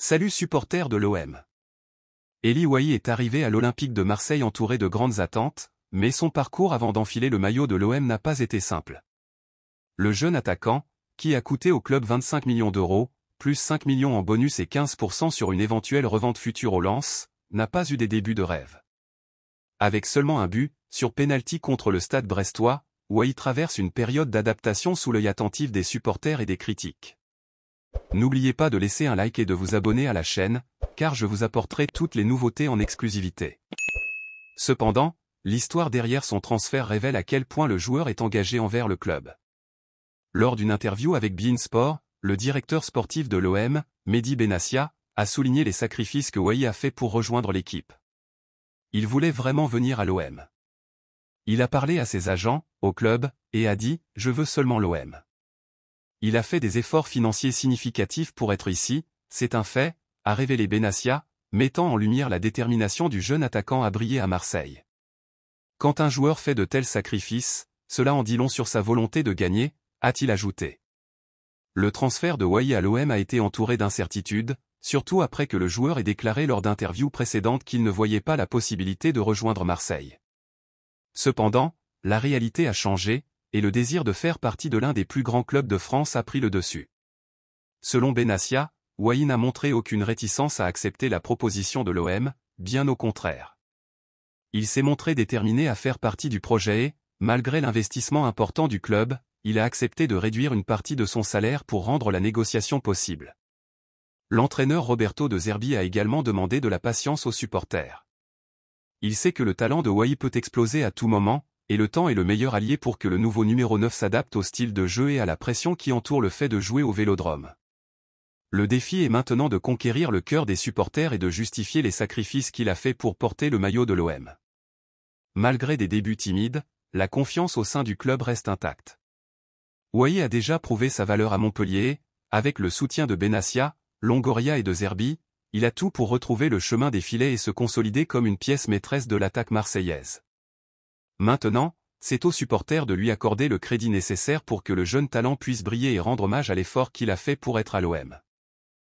Salut supporters de l'OM. Eli Wahi est arrivé à l'Olympique de Marseille entouré de grandes attentes, mais son parcours avant d'enfiler le maillot de l'OM n'a pas été simple. Le jeune attaquant, qui a coûté au club 25 millions d'euros, plus 5 millions en bonus et 15% sur une éventuelle revente future au Lens, n'a pas eu des débuts de rêve. Avec seulement un but, sur pénalty contre le Stade brestois, Wahi traverse une période d'adaptation sous l'œil attentif des supporters et des critiques. N'oubliez pas de laisser un like et de vous abonner à la chaîne, car je vous apporterai toutes les nouveautés en exclusivité. Cependant, l'histoire derrière son transfert révèle à quel point le joueur est engagé envers le club. Lors d'une interview avec beIN Sport, le directeur sportif de l'OM, Mehdi Benassia, a souligné les sacrifices que Wahi a fait pour rejoindre l'équipe. Il voulait vraiment venir à l'OM. Il a parlé à ses agents, au club, et a dit « Je veux seulement l'OM ». Il a fait des efforts financiers significatifs pour être ici, c'est un fait, a révélé Benassia, mettant en lumière la détermination du jeune attaquant à briller à Marseille. Quand un joueur fait de tels sacrifices, cela en dit long sur sa volonté de gagner, a-t-il ajouté. Le transfert de Wahi à l'OM a été entouré d'incertitudes, surtout après que le joueur ait déclaré lors d'interviews précédentes qu'il ne voyait pas la possibilité de rejoindre Marseille. Cependant, la réalité a changé, et le désir de faire partie de l'un des plus grands clubs de France a pris le dessus. Selon Benassia, Wahi n'a montré aucune réticence à accepter la proposition de l'OM, bien au contraire. Il s'est montré déterminé à faire partie du projet et, malgré l'investissement important du club, il a accepté de réduire une partie de son salaire pour rendre la négociation possible. L'entraîneur Roberto De Zerbi a également demandé de la patience aux supporters. Il sait que le talent de Wahi peut exploser à tout moment, et le temps est le meilleur allié pour que le nouveau numéro 9 s'adapte au style de jeu et à la pression qui entoure le fait de jouer au Vélodrome. Le défi est maintenant de conquérir le cœur des supporters et de justifier les sacrifices qu'il a fait pour porter le maillot de l'OM. Malgré des débuts timides, la confiance au sein du club reste intacte. Wahi a déjà prouvé sa valeur à Montpellier et, avec le soutien de Benassia, Longoria et De Zerbi, il a tout pour retrouver le chemin des filets et se consolider comme une pièce maîtresse de l'attaque marseillaise. Maintenant, c'est aux supporters de lui accorder le crédit nécessaire pour que le jeune talent puisse briller et rendre hommage à l'effort qu'il a fait pour être à l'OM.